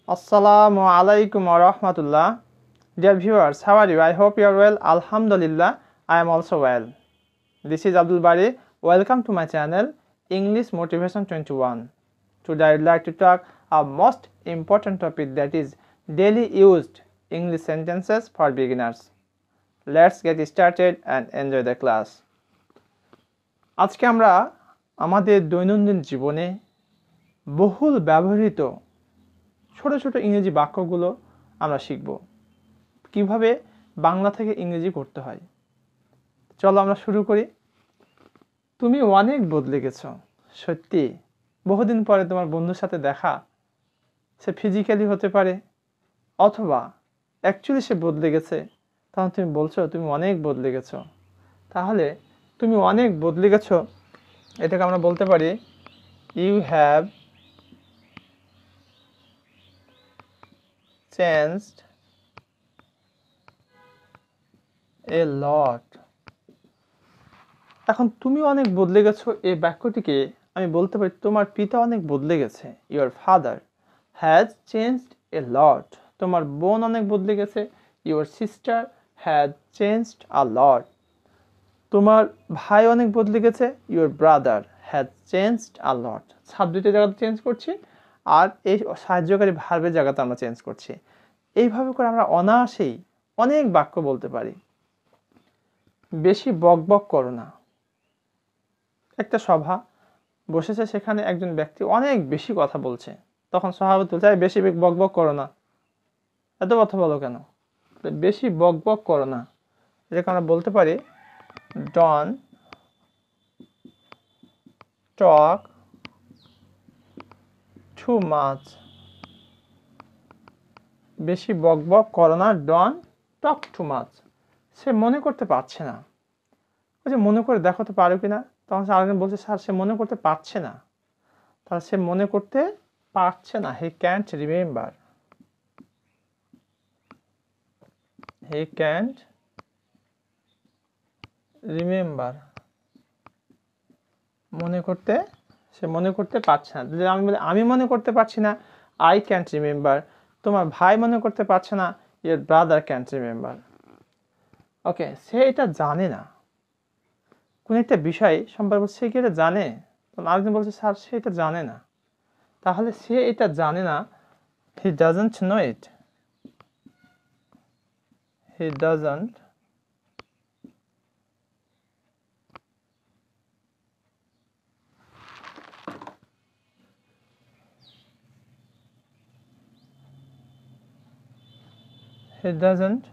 Assalamu alaikum wa rahmatullah. Dear viewers, how are you? I hope you are well. Alhamdulillah, I am also well. This is Abdul Bari. Welcome to my channel English Motivation 21. Today I would like to talk a most important topic, that is daily used English sentences for beginners. Let's get started and enjoy the class. আজকে আমরা আমাদের দৈনন্দিন জীবনে বহুল ব্যবহৃত ছোট ছোট ইংরেজি বাক্যগুলো আমরা শিখব, কিভাবে বাংলা থেকে ইংরেজি করতে হয়। চলো আমরা শুরু করি। তুমি অনেক বদলে গেছো। সত্যি, বহুদিন পরে তোমার বন্ধুর সাথে দেখা, সে ফিজিক্যালি হতে পারে অথবা অ্যাকচুয়ালি সে বদলে গেছে, তখন তুমি বলছো তুমি অনেক বদলে গেছো। তাহলে তুমি অনেক বদলে গেছো, এটাকে আমরা বলতে পারি you have changed a lot. এখন তুমি অনেক বদলে গেছো এই বাক্যটিকে আমি বলতে পারি তোমার পিতা অনেক বদলে গেছে। Your father has changed a lot. তোমার বোন অনেক বদলে গেছে। Your sister has changed a lot. তোমার ভাই অনেক বদলে গেছে। Your brother has changed a lot. সাবজেক্টের জায়গাতে চেঞ্জ করছি আর এই সাহায্যকারী ভার্বের জায়গাতে আমরা চেঞ্জ করছি। এইভাবে করে আমরা অনায়াসেই অনেক বাক্য বলতে পারি। বেশি বকবক করো না। একটা সভা বসেছে, সেখানে একজন ব্যক্তি অনেক বেশি কথা বলছে, তখন সভাপতি বলছে বেশি বকবক করো না, এত কথা বলো কেন, বেশি বকবক করো না। এটাকে আমরা বলতে পারি ডন্ট টক টু মাচ। বেশি বকবক করো না, ডন্ট টক টু মাচ। সে মনে করতে পারছে না। ওই যে মনে করে দেখো তো পারো কিনা। তখন সে আরেকজন বলছে স্যার সে মনে করতে পারছে না। তাহলে সে মনে করতে পারছে না, হি can't remember. He can't remember. মনে করতে, সে মনে করতে পারছে না। যদি আমি বলি আমি মনে করতে পারছি না, আই ক্যান্ট রিমেম্বার। তোমার ভাই মনে করতে পারছে না, ইয়োর ব্রাদার ক্যান্ট রিমেম্বার। ওকে, সে এটা জানে না। কোন একটা বিষয় সম্পর্কে সে কি এটা জানে? তখন আরেকজন বলছে স্যার সে এটা জানে না। তাহলে সে এটা জানে না, he doesn't know it. He doesn't he doesn't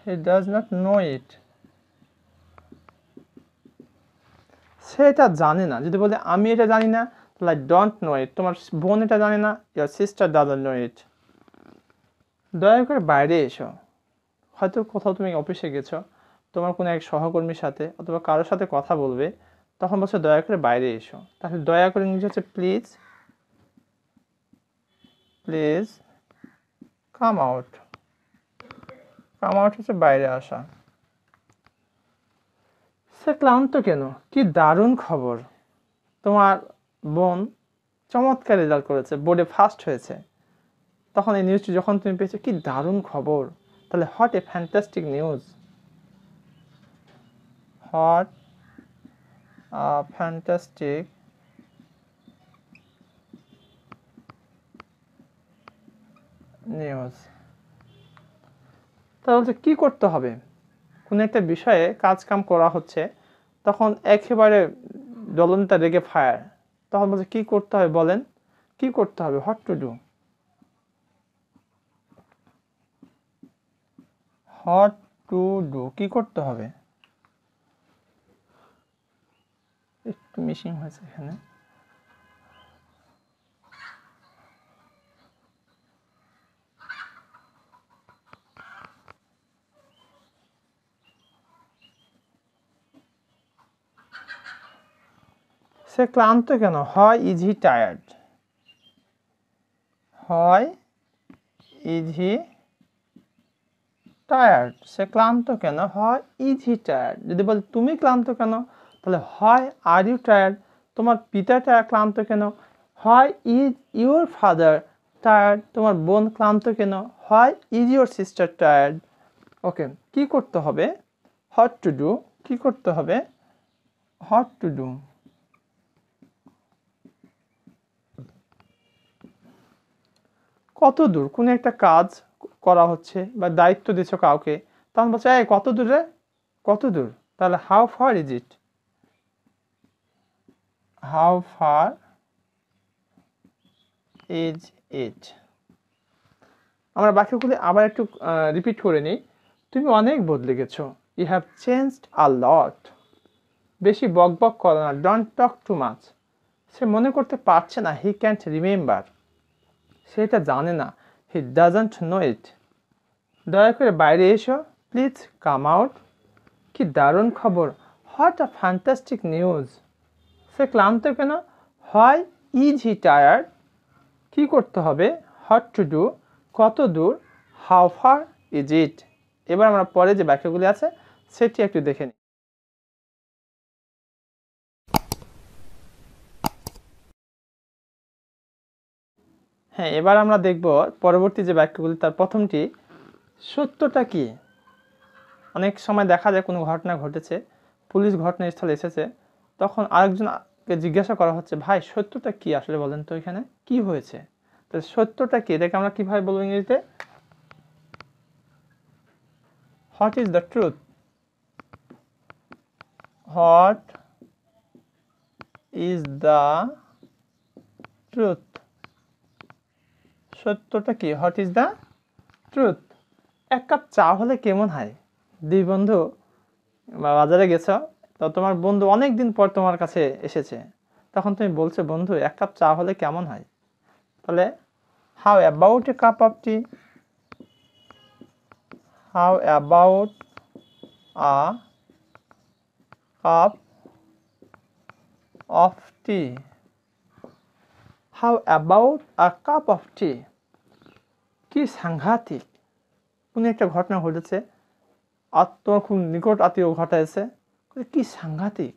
he does not know it. সে এটা জানে না। যদি বলে আমি এটা জানি না, তাহলে ডোন্ট নো ইট। তোমার বোন এটা জানে না, ইয়োর সিস্টার ডাজন্ট নো ইট। দয়া করে বাইরে এসো। হয়তো কোথাও তুমি অফিসে গেছো, তোমার কোনো এক সহকর্মীর সাথে অথবা কারোর সাথে কথা বলবে, তখন বলছো দয়া করে বাইরে এসো। তাহলে দয়া করে ইংরেজি হচ্ছে please. Please come out. Come out হচ্ছে বাইরে আসা। সে ক্লান্ত কেন? কি দারুণ খবর, তোমার বোন চমৎকার রেজাল্ট করেছে, বোর্ডে ফার্স্ট হয়েছে। তখন এই নিউজটি যখন তুমি পেয়েছো, কি দারুণ খবর, তাহলে what a fantastic news. What a fantastic news. তাহলে হচ্ছে কি করতে হবে? কোনো একটা বিষয়ে কাজ কাম করা হচ্ছে, তখন একেবারে জ্বলন্ত রেগে ফায়ার। তখন বলছে কি করতে হবে বলেন, কি করতে হবে, what to do. What to do, কি করতে হবে। একটু মিসিং হয়েছে এখানে। সে ক্লান্ত কেন? হয় ইজ হি টায়ার্ড। হয় ইজ হি টায়ার্ড, সে ক্লান্ত কেন, হয় ইজ হি টায়ার্ড। যদি বলে তুমি ক্লান্ত কেন, তাহলে হয় আর ইউ টায়ার্ড, তোমার পিতাটা ক্লান্ত কেন, হয় ইজ ইউর ফাদার টায়ার্ড, তোমার বোন ক্লান্ত কেন, হয় ইজ ইউর সিস্টার টায়ার্ড। ওকে, কি করতে হবে, হট টু ডু, কি করতে হবে, হট টু ডু। কত দূর, কোনো একটা কাজ করা হচ্ছে বা দায়িত্ব দিচ্ছ কাউকে, তখন বলছে এই কত দূরে, কত দূর, তাহলে how far is it, how far is it. আমরা বাক্যগুলি আবার একটু রিপিট করে নিই। তুমি অনেক বদলে গেছো, ইউ হ্যাভ চেঞ্জড আ লট। বেশি বক বক করো না, ডোন্ট টক টু মাচ। সে মনে করতে পারছে না, হি ক্যান্ট রিমেম্বার, সে এটা জানে না, হি ডাজন্ট নো ইট। দয়া করে বাইরে এসো, প্লিজ কাম আউট। কি দারুণ খবর, হোয়াট আ ফ্যান্টাস্টিক নিউজ। সে ক্লান্ত কেন, হয় ইজ হি টায়ার্ড। কি করতে হবে, হোয়াট টু ডু, কত দূর, হাউ ফার ইজ ইট। এবার আমরা পরে যে বাক্যগুলি আছে সেটি একটু দেখে নিই। হ্যাঁ, এবার আমরা দেখব পরবর্তী যে বাক্যগুলি, তার প্রথমটি, সত্যটা কি। অনেক সময় দেখা যায় কোনো ঘটনা ঘটেছে, পুলিশ ঘটনাস্থলে এসেছে, তখন আরেকজনকে জিজ্ঞাসা করা হচ্ছে, ভাই সত্যটা কি আসলে বলেন তো, এখানে কি হয়েছে। তো সত্যটা কি, এটাকে আমরা কিভাবে বলবো ইংরেজিতে, what is the truth, what is the truth. সত্যটা কি, হোয়াট ইজ দ্য ট্রুথ। এক কাপ চা হলে কেমন হয়। দুই বন্ধু বাজারে গেছ, তো তোমার বন্ধু অনেক দিন পর তোমার কাছে এসেছে, তখন তুমি বলছো, বন্ধু এক কাপ চা হলে কেমন হয়। তাহলে how about a cup of tea, how about a cup of tea, how about a cup of tea. কি সাংঘাতিক, কোনো একটা ঘটনা ঘটেছে, তোমার খুব নিকট আত্মীয় ঘটাইছে, কি সাংঘাতিক,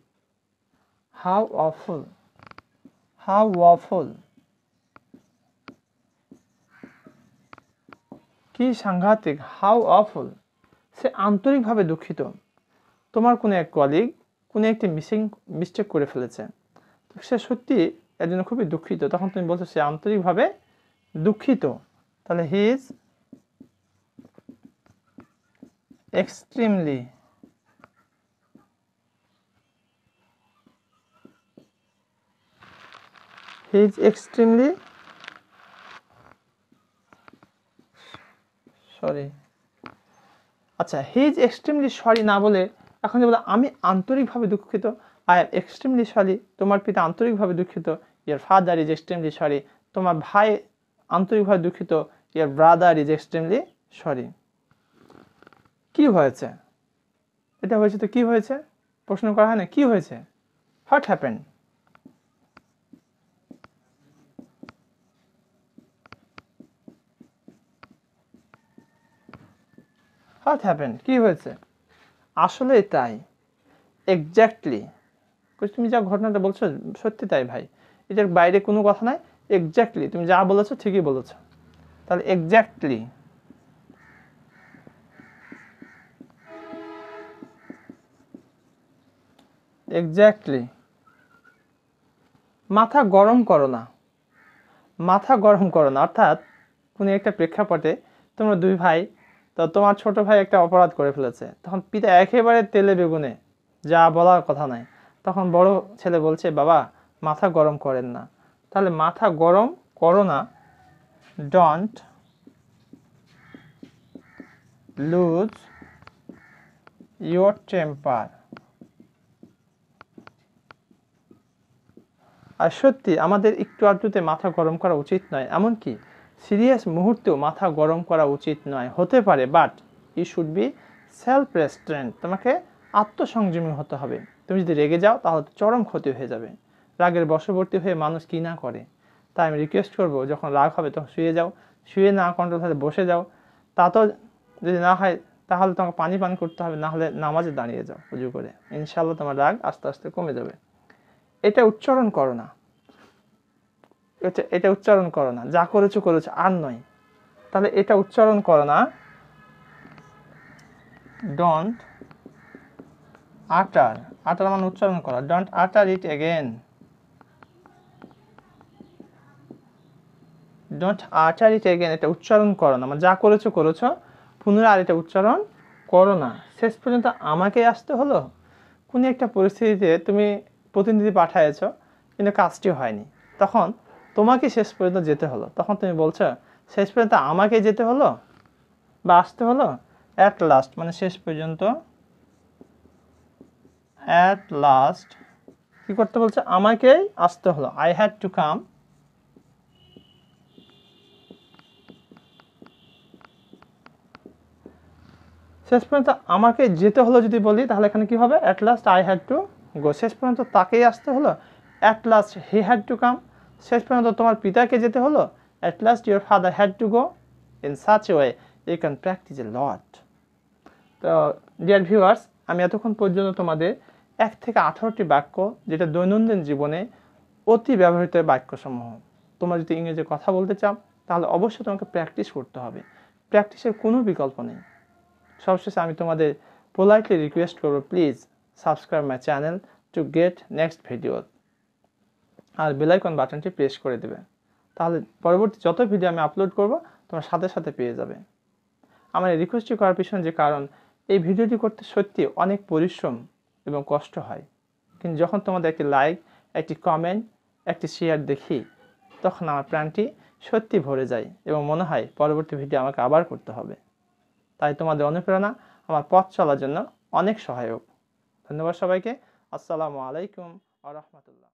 হাউ অফুল, হাউ অফুল, কি সাংঘাতিক, হাউ অফুল। সে আন্তরিকভাবে দুঃখিত, তোমার কোনো এক কলিগ কোনো একটি মিস্টেক করে ফেলেছে, সে সত্যি এর জন্য খুবই দুঃখিত, তখন তুমি বলছো সে আন্তরিকভাবে দুঃখিত। তাহলে he is extremely, he is extremely sorry. আচ্ছা, হি ইজ এক্সট্রিমলি সরি না বলে এখন যে বলে আমি আন্তরিকভাবে দুঃখিত, আই এম এক্সট্রিমলি সরি, তোমার পিতা আন্তরিকভাবে দুঃখিত, ইয়ার ফাদার ইজ এক্সট্রিমলি সরি, তোমার ভাই আন্তরিকভাবে দুঃখিত, ইয়ার ব্রাদার ইজ এক্সট্রিমলি সরি। কি হয়েছে, এটা হয়েছে তো কি হয়েছে, প্রশ্ন করা হয় না, কি হয়েছে, হোয়াট হ্যাপেন্ড, হোয়াট হ্যাপেন্ড, কি হয়েছে, আসলে তাই, এক্স্যাক্টলি, তুমি যা ঘটনাটা বলছো সত্যি তাই ভাই, এটার বাইরে কোনো কথা নাই, এক্স্যাক্টলি তুমি যা বলেছো ঠিকই বলেছো। তাহলে এক্স্যাক্টলি, এক্স্যাক্টলি। মাথা গরম করো না, মাথা গরম করো না, অর্থাৎ কোনো একটা প্রেক্ষাপটে তোমরা দুই ভাই, তো তোমার ছোট ভাই একটা অপরাধ করে ফেলেছে, তখন পিতা একেবারে তেলে বেগুনে, যা বলার কথা নাই, তখন বড় ছেলে বলছে, বাবা মাথা গরম করেন না। তাহলে মাথা গরম করো না, ডোন্ট লুজ ইয়োর টেম্পার। আর সত্যি আমাদের একটু আধটুতে মাথা গরম করা উচিত নয়, এমনকি সিরিয়াস মুহূর্তেও মাথা গরম করা উচিত নয়, হতে পারে, but you should be self restraint, তোমাকে আত্মসংযমী হতে হবে। তুমি যদি রেগে যাও তাহলে চরম ক্ষতি হয়ে যাবে, রাগের বশবর্তী হয়ে মানুষ কি না করে। তাই আমি রিকোয়েস্ট করবো, যখন রাগ হবে তখন শুয়ে যাও, শুয়ে না কন্ট্রোল হলে বসে যাও, তা তো যদি না হয় তাহলে তোমাকে পানি পান করতে হবে, না হলে নামাজে দাঁড়িয়ে যাও উজু করে, ইনশাআল্লাহ তোমার রাগ আস্তে আস্তে কমে যাবে। এটা উচ্চারণ করো না, এটা উচ্চারণ করো না, যা করেছো করেছো আর নয়। তাহলে এটা উচ্চারণ করো না, ডোন্ট আটার, আটার মানে উচ্চারণ করা, ডোন্ট আটার ইট এগেন, ডোন্ট আটার ইট এগেন, এটা উচ্চারণ করো না, মানে যা করেছো করেছো, পুনরায় আর এটা উচ্চারণ করো না। শেষ পর্যন্ত আমাকেই আসতে হলো। কোনো একটা পরিস্থিতিতে তুমি প্রতিনিধি পাঠাইছো কিন্তু কাজটি হয়নি, তখন তোমাকে শেষ পর্যন্ত যেতে হলো, তখন তুমি বলছো শেষ পর্যন্ত আমাকে যেতে হলো বা আসতে হলো। অ্যাট লাস্ট মানে শেষ পর্যন্ত, অ্যাট লাস্ট কি করতে বলছে, আমাকেই আসতে হলো, আই হ্যাড টু কাম। শেষ পর্যন্ত আমাকে যেতে হলো যদি বলি, তাহলে এখানে কি হবে, at last I had to go, শেষ পর্যন্ত তাকেই আসতে হলো, at last he had to come. শেষ পর্যন্ত তোমার পিতাকে যেতে হলো, at last your father had to go. In such a way you can practise a lot. তো ডিয়ার ভিউয়ার্স, আমি এতক্ষণ পর্যন্ত তোমাদের 1 থেকে 18টি বাক্য, যেটা দৈনন্দিন জীবনে অতি ব্যবহৃত বাক্যসমূহ। তোমরা যদি ইংরেজি কথা বলতে চাও তাহলে অবশ্যই তোমাকে প্র্যাকটিস করতে হবে, প্র্যাকটিসের কোনো বিকল্প নেই। সবশেষে আমি তোমাদের পোলাইটলি রিকোয়েস্ট করবো, please subscribe my channel to get next video, আর বেল আইকন বাটনটি প্রেস করে দেবে, তাহলে পরবর্তী যত ভিডিও আমি আপলোড করব তোমরা সাথে সাথে পেয়ে যাবে। আমার এই রিকোয়েস্টটি করার পিছনে যে কারণ, এই ভিডিওটি করতে সত্যি অনেক পরিশ্রম এবং কষ্ট হয়, কিন্তু যখন তোমাদের একটি লাইক, একটি কমেন্ট, একটি শেয়ার দেখি, তখন আমার প্রাণটি সত্যি ভরে যায় এবং মনে হয় পরবর্তী ভিডিও আমাকে আবার করতে হবে। তাই তোমাদের অনুপ্রেরণা আমার পথ চলার জন্য অনেক সহায়ক। ধন্যবাদ সবাইকে। আসসালামু আলাইকুম ওয়া রাহমাতুল্লাহ।